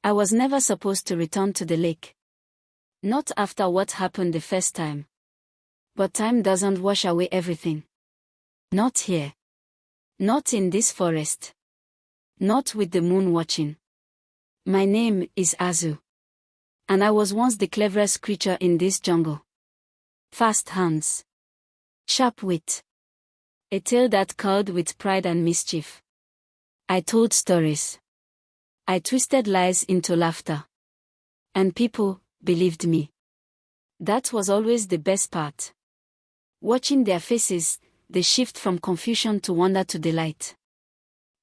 I was never supposed to return to the lake. Not after what happened the first time. But time doesn't wash away everything. Not here. Not in this forest. Not with the moon watching. My name is Azu. And I was once the cleverest creature in this jungle. Fast hands. Sharp wit. A tale that curled with pride and mischief. I told stories. I twisted lies into laughter. And people believed me. That was always the best part. Watching their faces, the shift from confusion to wonder to delight.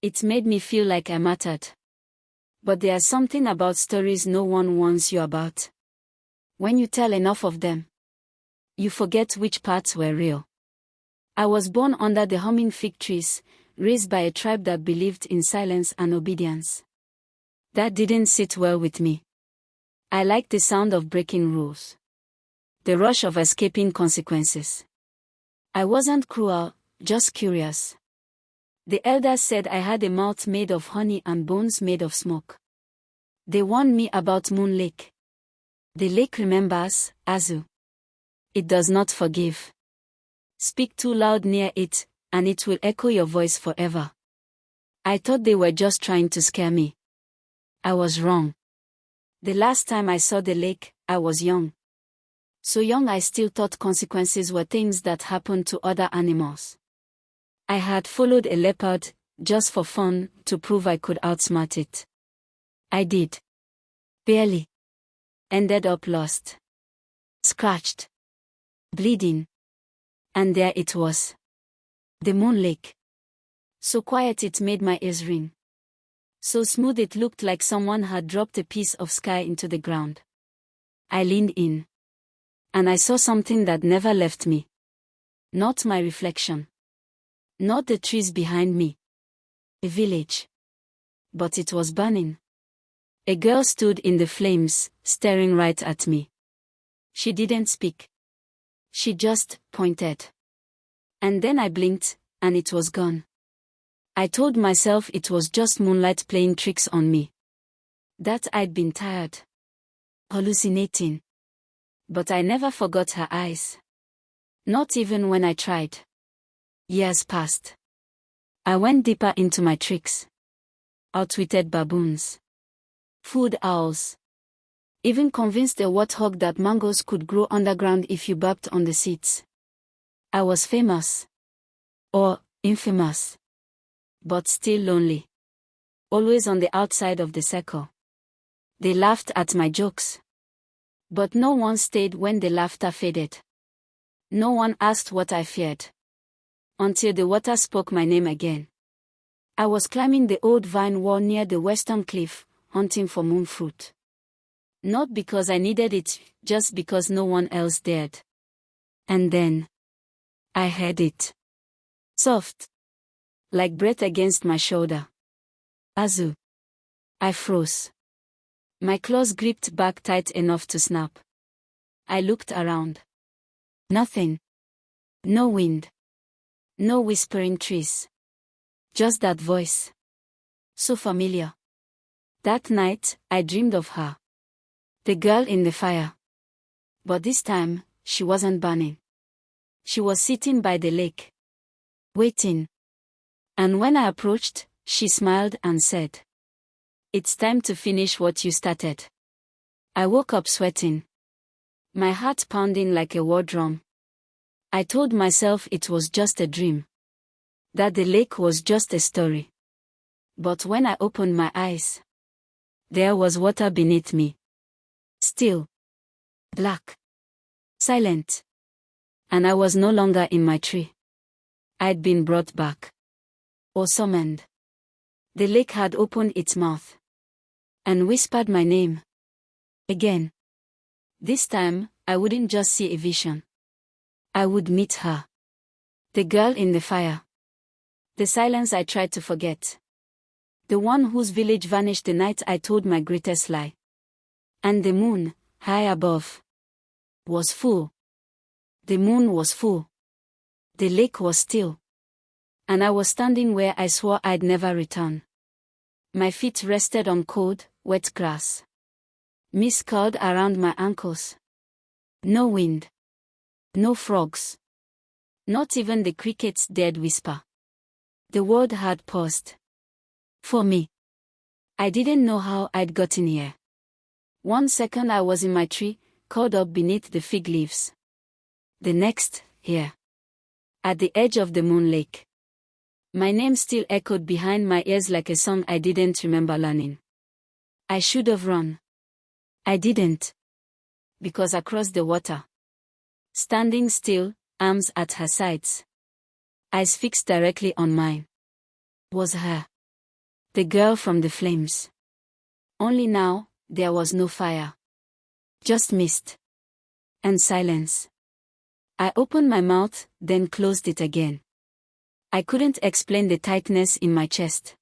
It made me feel like I mattered. But there's something about stories no one warns you about. When you tell enough of them, you forget which parts were real. I was born under the humming fig trees, raised by a tribe that believed in silence and obedience. That didn't sit well with me. I liked the sound of breaking rules. The rush of escaping consequences. I wasn't cruel, just curious. The elders said I had a mouth made of honey and bones made of smoke. They warned me about Moon Lake. The lake remembers, Azu. It does not forgive. Speak too loud near it, and it will echo your voice forever. I thought they were just trying to scare me. I was wrong. The last time I saw the lake, I was young. So young I still thought consequences were things that happened to other animals. I had followed a leopard, just for fun, to prove I could outsmart it. I did. Barely. Ended up lost. Scratched. Bleeding. And there it was. The Moon Lake. So quiet it made my ears ring. So smooth it looked like someone had dropped a piece of sky into the ground. I leaned in. And I saw something that never left me. Not my reflection. Not the trees behind me. A village. But it was burning. A girl stood in the flames, staring right at me. She didn't speak. She just pointed. And then I blinked, and it was gone. I told myself it was just moonlight playing tricks on me. That I'd been tired. Hallucinating. But I never forgot her eyes. Not even when I tried. Years passed. I went deeper into my tricks. Outwitted baboons. Food owls. Even convinced a warthog that mangoes could grow underground if you burped on the seeds. I was famous. Or infamous. But still lonely. Always on the outside of the circle. They laughed at my jokes. But no one stayed when the laughter faded. No one asked what I feared. Until the water spoke my name again. I was climbing the old vine wall near the western cliff, hunting for moon fruit. Not because I needed it, just because no one else dared. And then I heard it. Soft. Like breath against my shoulder. Azu. I froze. My claws gripped back tight enough to snap. I looked around. Nothing. No wind. No whispering trees. Just that voice. So familiar. That night, I dreamed of her. The girl in the fire. But this time, she wasn't burning. She was sitting by the lake. Waiting. And when I approached, she smiled and said, "It's time to finish what you started." I woke up sweating. My heart pounding like a war drum. I told myself it was just a dream. That the lake was just a story. But when I opened my eyes, there was water beneath me. Still. Black. Silent. And I was no longer in my tree. I'd been brought back. Or summoned. The lake had opened its mouth. And whispered my name. Again. This time, I wouldn't just see a vision. I would meet her. The girl in the fire. The silence I tried to forget. The one whose village vanished the night I told my greatest lie. And the moon, high above, was full. The moon was full. The lake was still. And I was standing where I swore I'd never return. My feet rested on cold, wet grass. Mist curled around my ankles. No wind. No frogs. Not even the cricket's dead whisper. The world had paused. For me. I didn't know how I'd gotten here. 1 second I was in my tree, curled up beneath the fig leaves. The next, here. At the edge of the moon lake. My name still echoed behind my ears like a song I didn't remember learning. I should have run. I didn't. Because across the water, standing still, arms at her sides, eyes fixed directly on mine, was her. The girl from the flames. Only now, there was no fire. Just mist. And silence. I opened my mouth, then closed it again. I couldn't explain the tightness in my chest.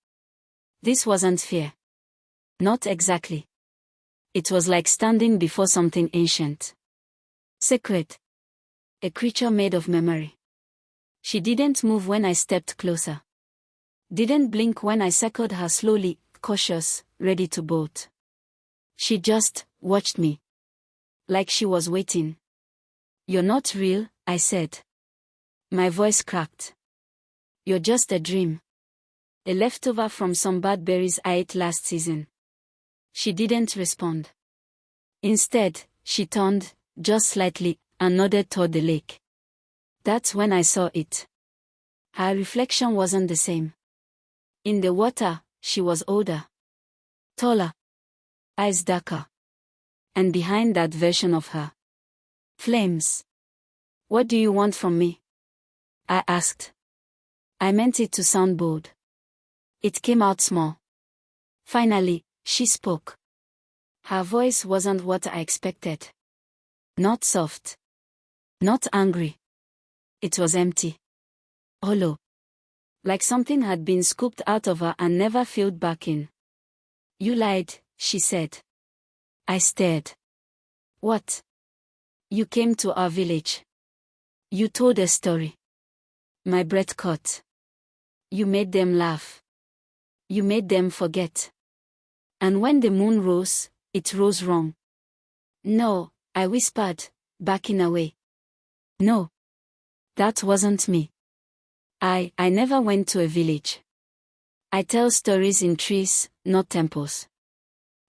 This wasn't fear. Not exactly. It was like standing before something ancient. Sacred. A creature made of memory. She didn't move when I stepped closer. Didn't blink when I circled her slowly, cautious, ready to bolt. She just watched me. Like she was waiting. You're not real, I said. My voice cracked. You're just a dream. A leftover from some bad berries I ate last season. She didn't respond. Instead, she turned, just slightly, and nodded toward the lake. That's when I saw it. Her reflection wasn't the same. In the water, she was older. Taller. Eyes darker. And behind that version of her, flames. What do you want from me? I asked. I meant it to sound bold. It came out small. Finally, she spoke. Her voice wasn't what I expected. Not soft. Not angry. It was empty. Hollow. Like something had been scooped out of her and never filled back in. You lied, she said. I stared. What? You came to our village. You told a story. My breath caught. You made them laugh. You made them forget. And when the moon rose, it rose wrong. No, I whispered, backing away. No. That wasn't me. I never went to a village. I tell stories in trees, not temples.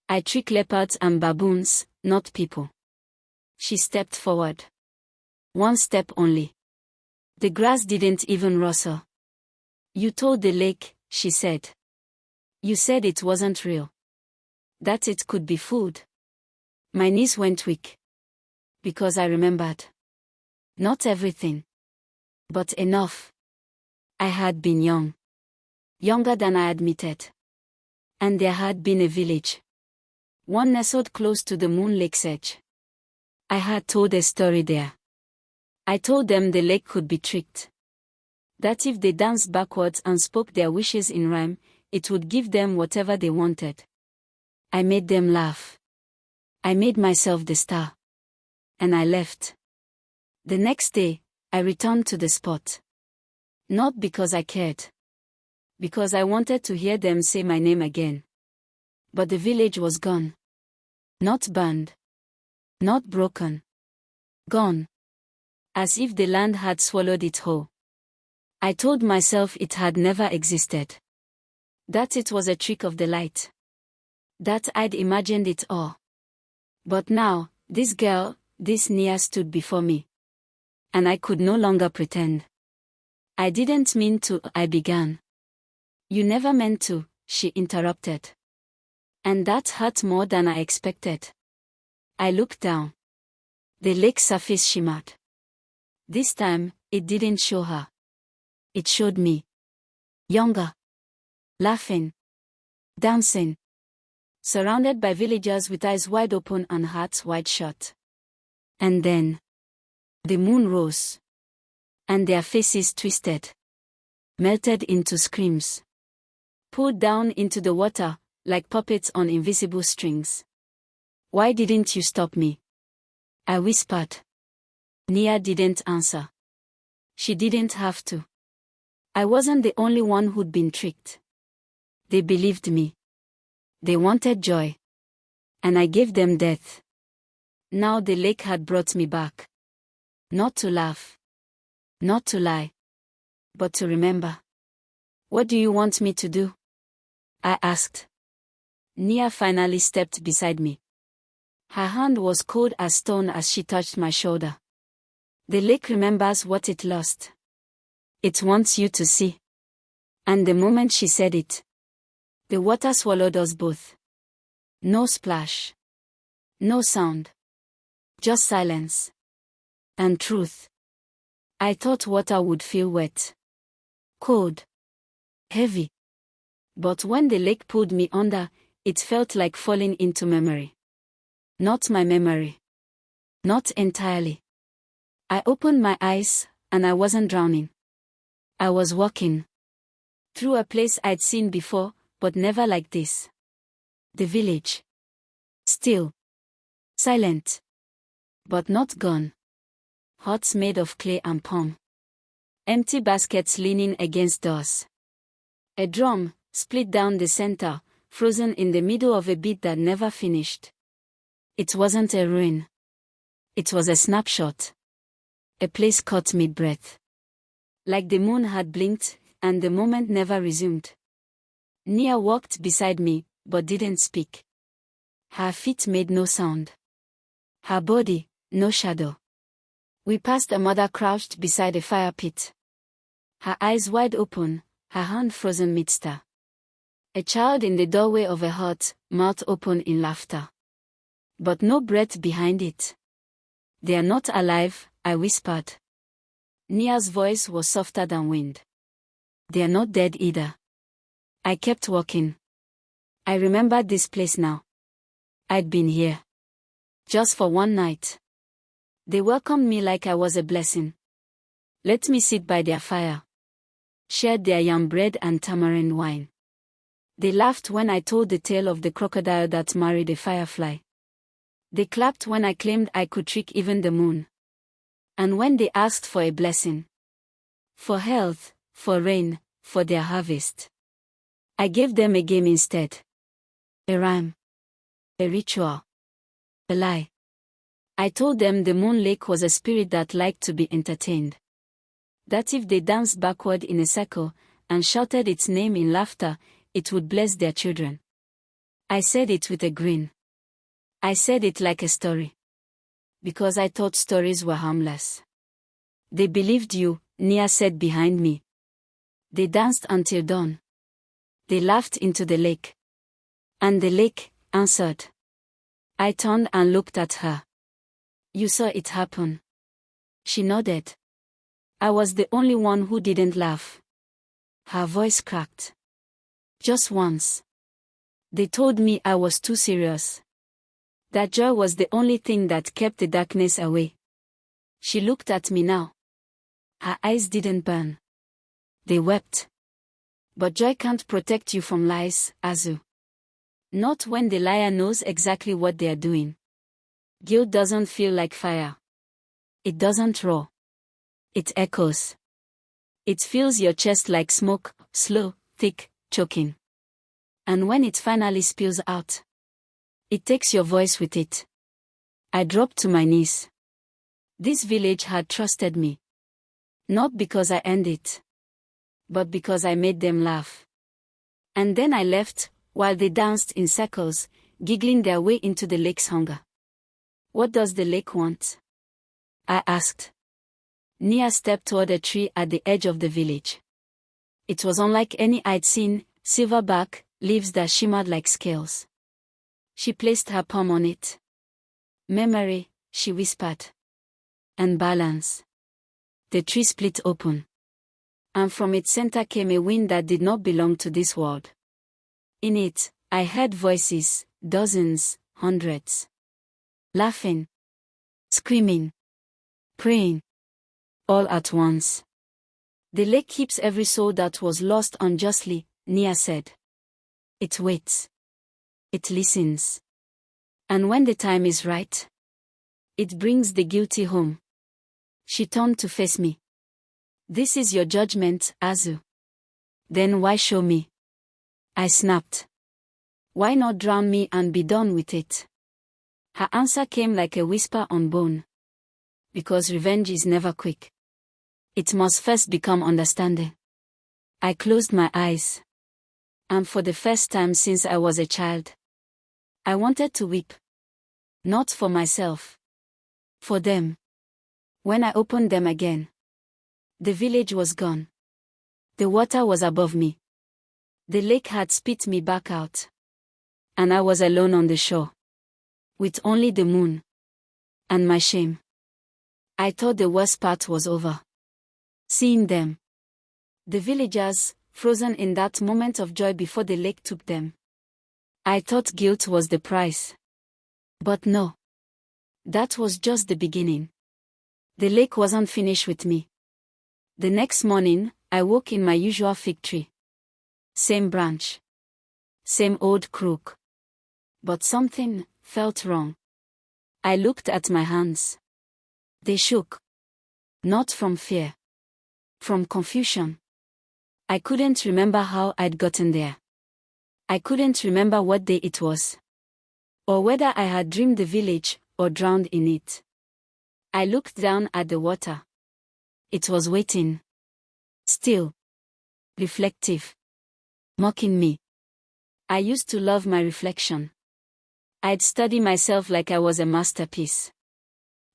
I trick leopards and baboons, not people. She stepped forward. 1 step only. The grass didn't even rustle. You told the lake, she said. You said it wasn't real. That it could be food. My knees went weak. Because I remembered. Not everything. But enough. I had been young. Younger than I admitted. And there had been a village. One nestled close to the moon lake's edge. I had told a story there. I told them the lake could be tricked. That if they danced backwards and spoke their wishes in rhyme, it would give them whatever they wanted. I made them laugh. I made myself the star. And I left. The next day, I returned to the spot. Not because I cared. Because I wanted to hear them say my name again. But the village was gone. Not burned. Not broken. Gone. As if the land had swallowed it whole. I told myself it had never existed. That it was a trick of the light. That I'd imagined it all. But now, this girl, this Nia stood before me. And I could no longer pretend. I didn't mean to, I began. You never meant to, she interrupted. And that hurt more than I expected. I looked down. The lake surface shimmered. This time, it didn't show her. It showed me. Younger. Laughing. Dancing. Surrounded by villagers with eyes wide open and hearts wide shut. And then, the moon rose. And their faces twisted. Melted into screams. Pulled down into the water, like puppets on invisible strings. Why didn't you stop me? I whispered. Nia didn't answer. She didn't have to. I wasn't the only one who'd been tricked. They believed me. They wanted joy. And I gave them death. Now the lake had brought me back. Not to laugh. Not to lie. But to remember. What do you want me to do? I asked. Nia finally stepped beside me. Her hand was cold as stone as she touched my shoulder. The lake remembers what it lost. It wants you to see. And the moment she said it, the water swallowed us both. No splash. No sound. Just silence. And truth. I thought water would feel wet. Cold. Heavy. But when the lake pulled me under, it felt like falling into memory. Not my memory. Not entirely. I opened my eyes, and I wasn't drowning. I was walking through a place I'd seen before, but never like this. The village. Still. Silent. But not gone. Huts made of clay and palm. Empty baskets leaning against doors. A drum, split down the center, frozen in the middle of a beat that never finished. It wasn't a ruin. It was a snapshot. A place caught mid-breath. Like the moon had blinked, and the moment never resumed. Nia walked beside me, but didn't speak. Her feet made no sound. Her body, no shadow. We passed a mother crouched beside a fire pit. Her eyes wide open, her hand frozen mid-stir. A child in the doorway of a hut, mouth open in laughter. But no breath behind it. They are not alive, I whispered. Nia's voice was softer than wind. They are not dead either. I kept walking. I remembered this place now. I'd been here. Just for one night. They welcomed me like I was a blessing. Let me sit by their fire. Shared their yam bread and tamarind wine. They laughed when I told the tale of the crocodile that married a firefly. They clapped when I claimed I could trick even the moon. And when they asked for a blessing. For health, for rain, for their harvest. I gave them a game instead. A rhyme. A ritual. A lie. I told them the moon lake was a spirit that liked to be entertained. That if they danced backward in a circle, and shouted its name in laughter, it would bless their children. I said it with a grin. I said it like a story. Because I thought stories were harmless. They believed you, Nia said behind me. They danced until dawn. They laughed into the lake. And the lake answered. I turned and looked at her. You saw it happen. She nodded. I was the only one who didn't laugh. Her voice cracked. Just once. They told me I was too serious. That joy was the only thing that kept the darkness away. She looked at me now. Her eyes didn't burn. They wept. But joy can't protect you from lies, Azu. Not when the liar knows exactly what they are doing. Guilt doesn't feel like fire. It doesn't roar. It echoes. It fills your chest like smoke, slow, thick, choking. And when it finally spills out, it takes your voice with it. I dropped to my knees. This village had trusted me. Not because I earned it, but because I made them laugh. And then I left, while they danced in circles, giggling their way into the lake's hunger. What does the lake want? I asked. Nia stepped toward a tree at the edge of the village. It was unlike any I'd seen, silverback, leaves that shimmered like scales. She placed her palm on it. Memory, she whispered. And balance. The tree split open. And from its center came a wind that did not belong to this world. In it, I heard voices, dozens, hundreds. Laughing. Screaming. Praying. All at once. The lake keeps every soul that was lost unjustly, Nia said. It waits. It listens. And when the time is right, it brings the guilty home. She turned to face me. This is your judgment, Azu. Then why show me? I snapped. Why not drown me and be done with it? Her answer came like a whisper on bone. Because revenge is never quick. It must first become understanding. I closed my eyes. And for the first time since I was a child, I wanted to weep. Not for myself. For them. When I opened them again, the village was gone. The water was above me. The lake had spit me back out. And I was alone on the shore. With only the moon. And my shame. I thought the worst part was over. Seeing them. The villagers, frozen in that moment of joy before the lake took them. I thought guilt was the price. But no. That was just the beginning. The lake wasn't finished with me. The next morning, I woke in my usual fig tree. Same branch. Same old crook. But something felt wrong. I looked at my hands. They shook. Not from fear. From confusion. I couldn't remember how I'd gotten there. I couldn't remember what day it was. Or whether I had dreamed the village, or drowned in it. I looked down at the water. It was waiting. Still. Reflective. Mocking me. I used to love my reflection. I'd study myself like I was a masterpiece.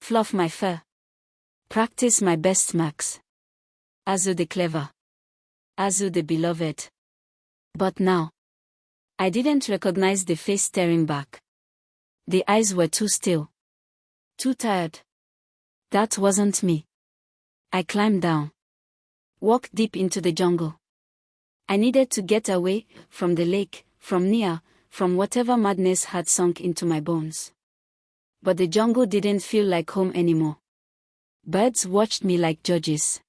Fluff my fur. Practice my best marks. Azu the clever. Azu the beloved. But now. I didn't recognize the face staring back. The eyes were too still. Too tired. That wasn't me. I climbed down. Walked deep into the jungle. I needed to get away from the lake, from Nia, from whatever madness had sunk into my bones. But the jungle didn't feel like home anymore. Birds watched me like judges.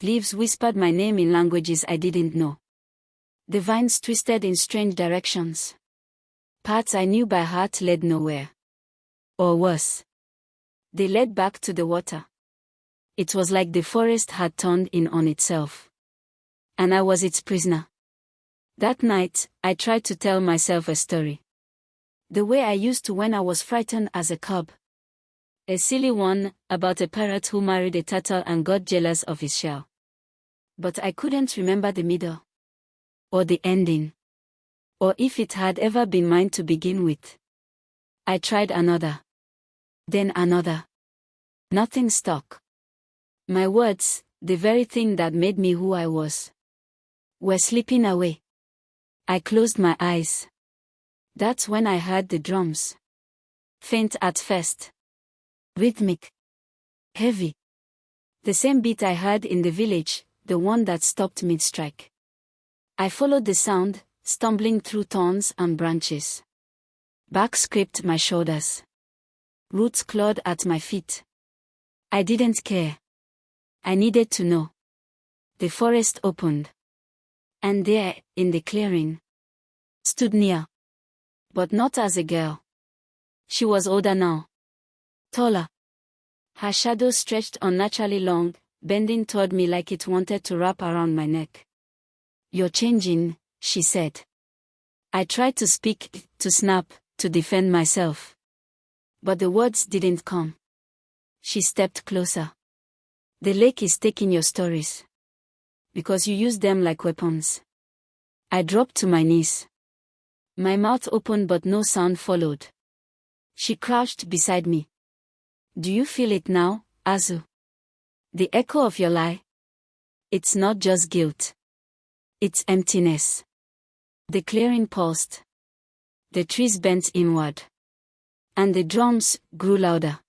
Leaves whispered my name in languages I didn't know. The vines twisted in strange directions. Paths I knew by heart led nowhere. Or worse. They led back to the water. It was like the forest had turned in on itself. And I was its prisoner. That night, I tried to tell myself a story. The way I used to when I was frightened as a cub. A silly one, about a parrot who married a turtle and got jealous of his shell. But I couldn't remember the middle. Or the ending. Or if it had ever been mine to begin with. I tried another. Then another. Nothing stuck. My words, the very thing that made me who I was, were slipping away. I closed my eyes. That's when I heard the drums. Faint at first. Rhythmic. Heavy. The same beat I heard in the village, the one that stopped mid-strike. I followed the sound, stumbling through thorns and branches. Bark scraped my shoulders. Roots clawed at my feet. I didn't care. I needed to know. The forest opened. And there, in the clearing, stood Nia. But not as a girl. She was older now. Taller. Her shadow stretched unnaturally long, bending toward me like it wanted to wrap around my neck. "You're changing," she said. I tried to speak, to snap, to defend myself. But the words didn't come. She stepped closer. "The lake is taking your stories. Because you use them like weapons." I dropped to my knees. My mouth opened but no sound followed. She crouched beside me. "Do you feel it now, Azu? The echo of your lie? It's not just guilt. It's emptiness." The clearing paused. The trees bent inward. And the drums grew louder.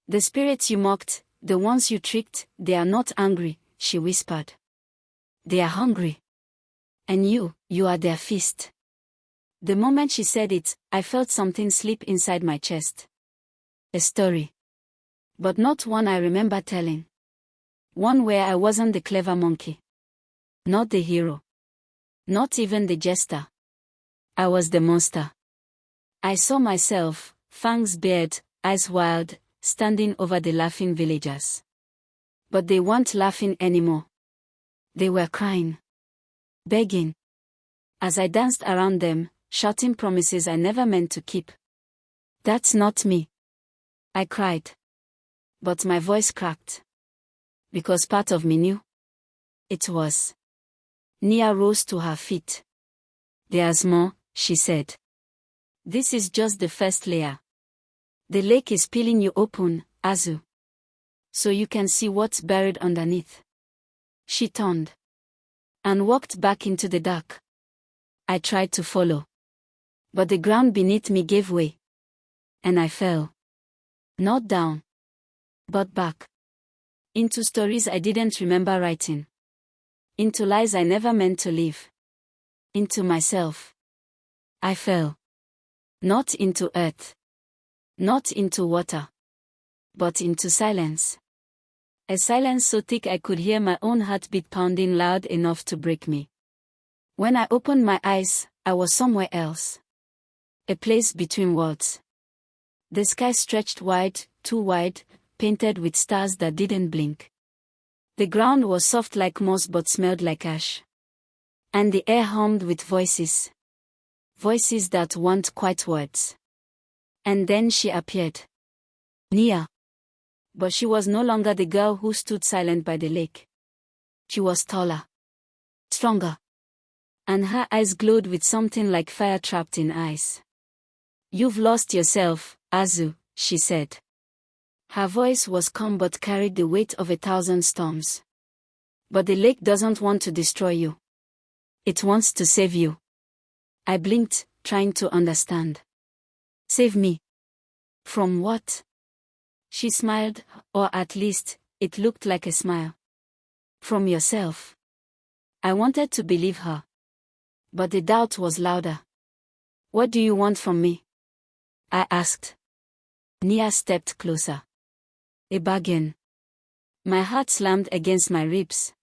"The spirits you mocked, the ones you tricked, they are not angry," she whispered. "They are hungry. And you are their feast." The moment she said it, I felt something slip inside my chest. A story. But not one I remember telling. One where I wasn't the clever monkey. Not the hero. Not even the jester. I was the monster. I saw myself, fangs bared, eyes wild, standing over the laughing villagers. But they weren't laughing anymore. They were crying. Begging. As I danced around them, shouting promises I never meant to keep. That's not me, I cried. But my voice cracked. Because part of me knew it was. Nia rose to her feet. There's more, she said. This is just the first layer. The lake is peeling you open, Azu. So you can see what's buried underneath. She turned and walked back into the dark. I tried to follow. But the ground beneath me gave way. And I fell. Not down, but back. Into stories I didn't remember writing. Into lies I never meant to live. Into myself. I fell. Not into earth. Not into water. But into silence. A silence so thick I could hear my own heartbeat pounding loud enough to break me. When I opened my eyes, I was somewhere else. A place between worlds. The sky stretched wide, too wide, painted with stars that didn't blink. The ground was soft like moss but smelled like ash. And the air hummed with voices. Voices that weren't quite words. And then she appeared. Nia. But she was no longer the girl who stood silent by the lake. She was taller. Stronger. And her eyes glowed with something like fire trapped in ice. You've lost yourself, Azu, she said. Her voice was calm but carried the weight of 1,000 storms. But the lake doesn't want to destroy you. It wants to save you. I blinked, trying to understand. Save me. From what? She smiled, or at least, it looked like a smile. From yourself. I wanted to believe her. But the doubt was louder. What do you want from me? I asked. Nia stepped closer. A bargain. My heart slammed against my ribs.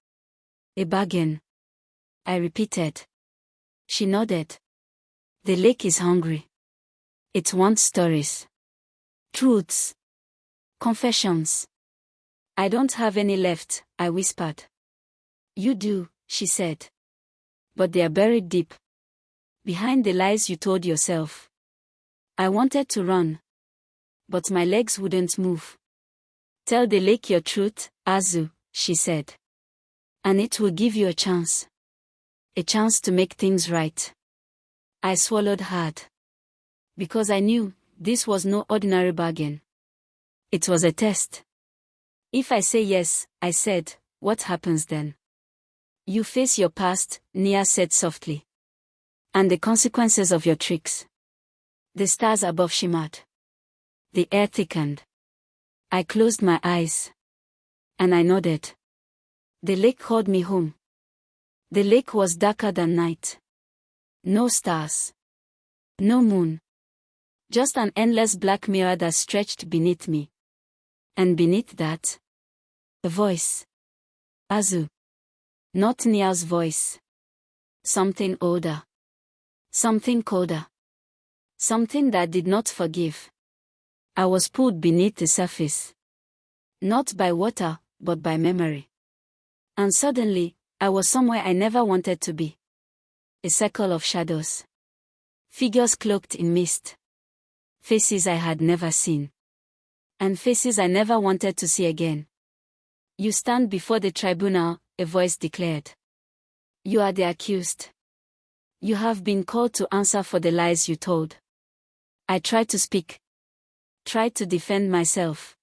A bargain. I repeated. She nodded. The lake is hungry. It wants stories. Truths. Confessions. I don't have any left, I whispered. You do, she said. But they are buried deep. Behind the lies you told yourself. I wanted to run. But my legs wouldn't move. Tell the lake your truth, Azu, she said. And it will give you a chance. A chance to make things right. I swallowed hard. Because I knew this was no ordinary bargain. It was a test. If I say yes, I said, what happens then? You face your past, Nia said softly. And the consequences of your tricks. The stars above shimmered. The air thickened. I closed my eyes. And I nodded. The lake called me home. The lake was darker than night. No stars. No moon. Just an endless black mirror that stretched beneath me. And beneath that, a voice. Azu. Not Nia's voice. Something older. Something colder. Something that did not forgive. I was pulled beneath the surface. Not by water, but by memory. And suddenly, I was somewhere I never wanted to be. A circle of shadows. Figures cloaked in mist. Faces I had never seen. And faces I never wanted to see again. You stand before the tribunal, a voice declared. You are the accused. You have been called to answer for the lies you told. I tried to speak. Tried to defend myself.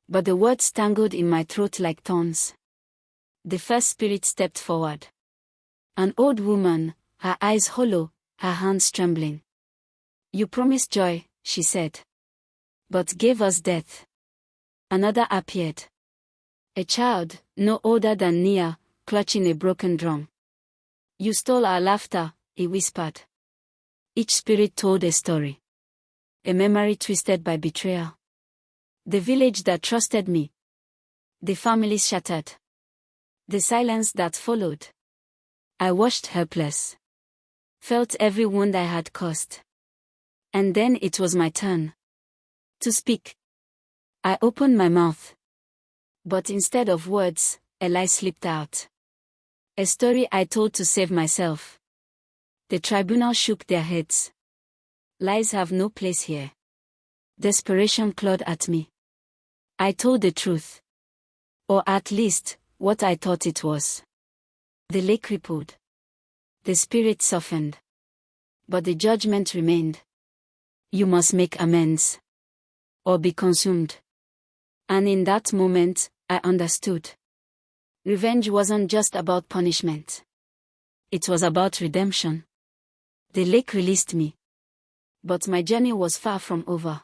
But the words tangled in my throat like thorns. The first spirit stepped forward. An old woman, her eyes hollow, her hands trembling. You promised joy, she said. But gave us death. Another appeared. A child, no older than Nia, clutching a broken drum. You stole our laughter, he whispered. Each spirit told a story. A memory twisted by betrayal. The village that trusted me. The families shattered. The silence that followed. I watched helpless. Felt every wound I had caused. And then it was my turn. To speak. I opened my mouth. But instead of words, a lie slipped out. A story I told to save myself. The tribunal shook their heads. Lies have no place here. Desperation clawed at me. I told the truth. Or at least, what I thought it was. The lake rippled. The spirit softened. But the judgment remained. You must make amends. Or be consumed. And in that moment, I understood. Revenge wasn't just about punishment. It was about redemption. The lake released me. But my journey was far from over.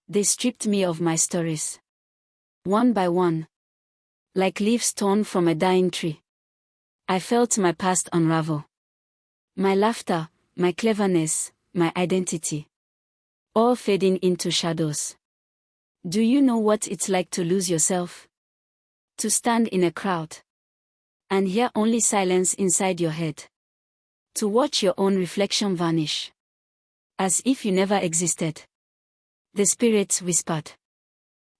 They stripped me of my stories. One by one. Like leaves torn from a dying tree. I felt my past unravel. My laughter, my cleverness, my identity. All fading into shadows. Do you know what it's like to lose yourself? To stand in a crowd. And hear only silence inside your head. To watch your own reflection vanish. As if you never existed. The spirits whispered.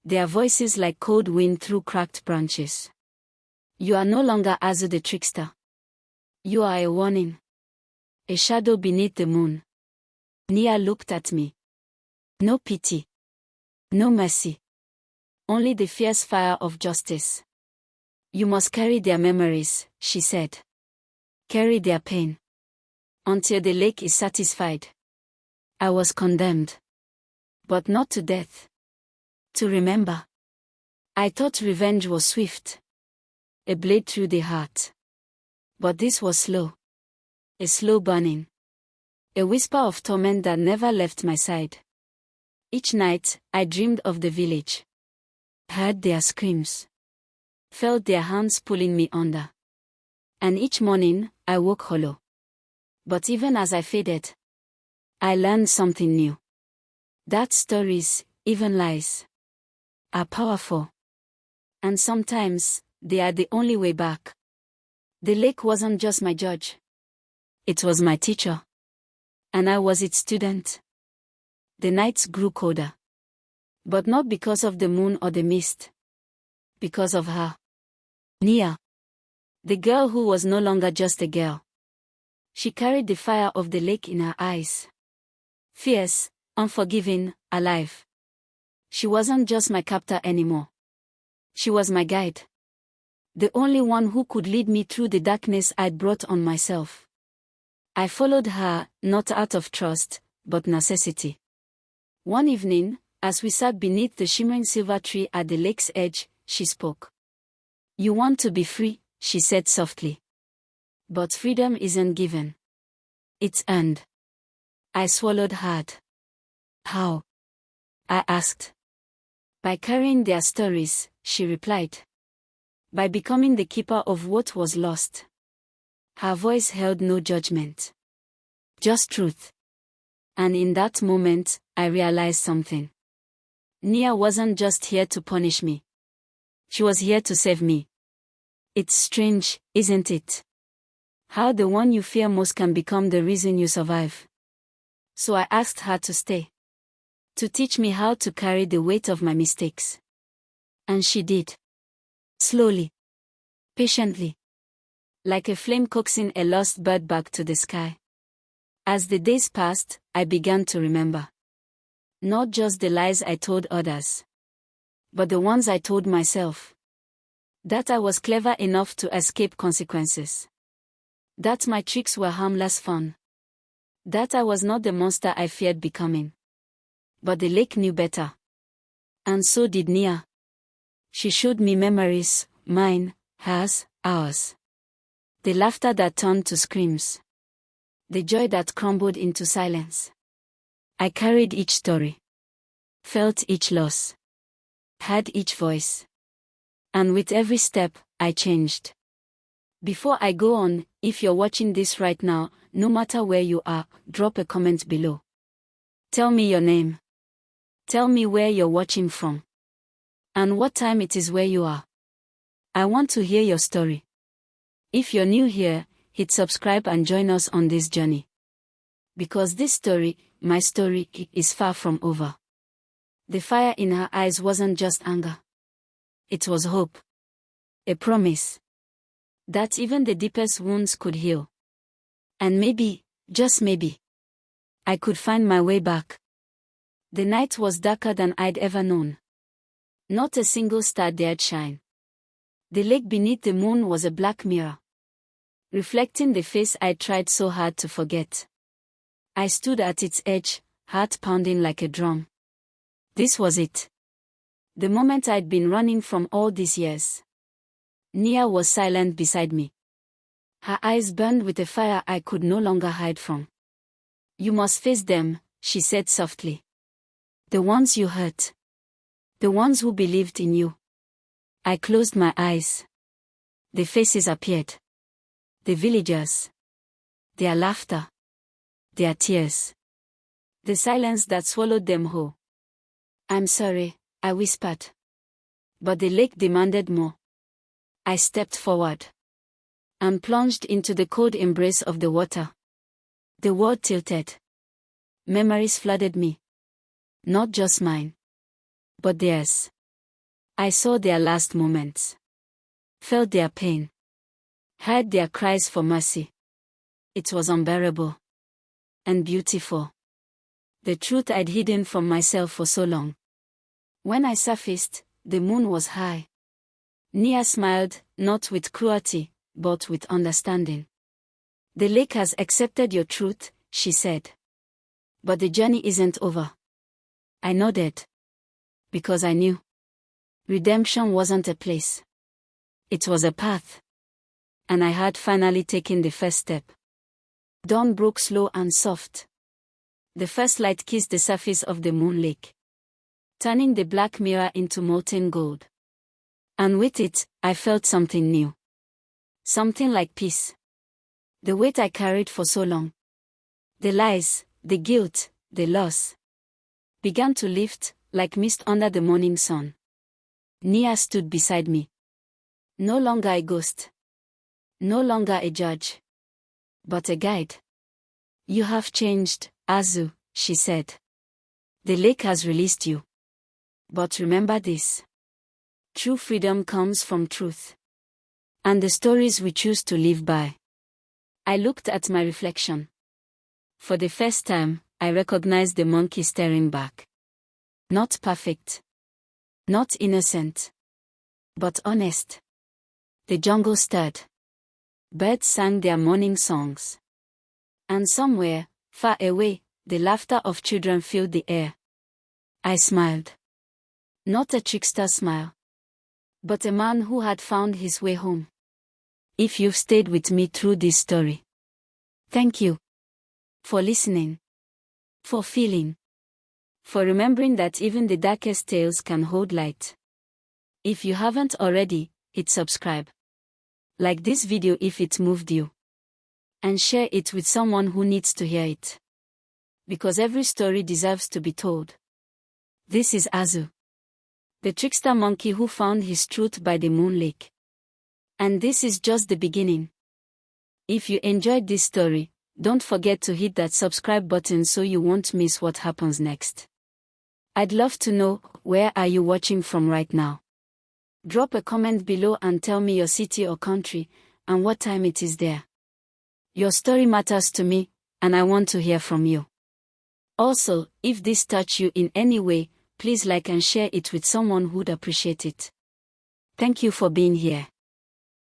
Their voices like cold wind through cracked branches. You are no longer Azu the trickster. You are a warning. A shadow beneath the moon. Nia looked at me. No pity. No mercy. Only the fierce fire of justice. You must carry their memories, she said. Carry their pain. Until the lake is satisfied. I was condemned. But not to death. To remember. I thought revenge was swift. A blade through the heart. But this was slow. A slow burning. A whisper of torment that never left my side. Each night, I dreamed of the village. Heard their screams. Felt their hands pulling me under. And each morning, I woke hollow. But even as I faded, I learned something new. That stories, even lies, are powerful. And sometimes, they are the only way back. The lake wasn't just my judge. It was my teacher. And I was its student. The nights grew colder. But not because of the moon or the mist. Because of her. Nia. The girl who was no longer just a girl. She carried the fire of the lake in her eyes. Fierce, unforgiving, alive. She wasn't just my captor anymore. She was my guide. The only one who could lead me through the darkness I'd brought on myself. I followed her, not out of trust, but necessity. One evening, as we sat beneath the shimmering silver tree at the lake's edge, she spoke. You want to be free, she said softly. But freedom isn't given. It's earned. I swallowed hard. How? I asked. By carrying their stories, she replied. By becoming the keeper of what was lost. Her voice held no judgment. Just truth. And in that moment, I realized something. Nia wasn't just here to punish me. She was here to save me. It's strange, isn't it? How the one you fear most can become the reason you survive. So I asked her to stay. To teach me how to carry the weight of my mistakes. And she did. Slowly. Patiently. Like a flame coaxing a lost bird back to the sky. As the days passed, I began to remember. Not just the lies I told others. But the ones I told myself. That I was clever enough to escape consequences. That my tricks were harmless fun. That I was not the monster I feared becoming. But the lake knew better. And so did Nia. She showed me memories, mine, hers, ours. The laughter that turned to screams. The joy that crumbled into silence. I carried each story. Felt each loss. Heard each voice. And with every step, I changed. Before I go on, if you're watching this right now, no matter where you are, drop a comment below. Tell me your name. Tell me where you're watching from. And what time it is where you are. I want to hear your story. If you're new here, hit subscribe and join us on this journey. Because this story, my story, is far from over. The fire in her eyes wasn't just anger. It was hope. A promise. That even the deepest wounds could heal. And maybe, just maybe, I could find my way back. The night was darker than I'd ever known. Not a single star dared shine. The lake beneath the moon was a black mirror, reflecting the face I'd tried so hard to forget. I stood at its edge, heart pounding like a drum. This was it. The moment I'd been running from all these years. Nia was silent beside me. Her eyes burned with a fire I could no longer hide from. You must face them, she said softly. The ones you hurt. The ones who believed in you. I closed my eyes. The faces appeared. The villagers. Their laughter. Their tears. The silence that swallowed them whole. I'm sorry, I whispered. But the lake demanded more. I stepped forward. And plunged into the cold embrace of the water. The world tilted. Memories flooded me. Not just mine. But theirs. I saw their last moments. Felt their pain. Heard their cries for mercy. It was unbearable. And beautiful. The truth I'd hidden from myself for so long. When I surfaced, the moon was high. Nia smiled, not with cruelty, but with understanding. The lake has accepted your truth, she said. But the journey isn't over. I nodded. Because I knew. Redemption wasn't a place. It was a path. And I had finally taken the first step. Dawn broke slow and soft. The first light kissed the surface of the moon lake, turning the black mirror into molten gold. And with it, I felt something new. Something like peace. The weight I carried for so long. The lies, the guilt, the loss. Began to lift, like mist under the morning sun. Nia stood beside me. No longer a ghost. No longer a judge. But a guide. You have changed, Azu, she said. The lake has released you. But remember this. True freedom comes from truth. And the stories we choose to live by. I looked at my reflection. For the first time, I recognized the monkey staring back. Not perfect. Not innocent. But honest. The jungle stirred. Birds sang their morning songs. And somewhere, far away, the laughter of children filled the air. I smiled. Not a trickster smile. But a man who had found his way home. If you've stayed with me through this story. Thank you. For listening. For feeling. For remembering that even the darkest tales can hold light. If you haven't already, hit subscribe. Like this video if it moved you. And share it with someone who needs to hear it. Because every story deserves to be told. This is Azu. The trickster monkey who found his truth by the moon lake. And this is just the beginning. If you enjoyed this story, don't forget to hit that subscribe button so you won't miss what happens next. I'd love to know, where are you watching from right now? Drop a comment below and tell me your city or country, and what time it is there. Your story matters to me, and I want to hear from you. Also, if this touched you in any way, please like and share it with someone who'd appreciate it. Thank you for being here.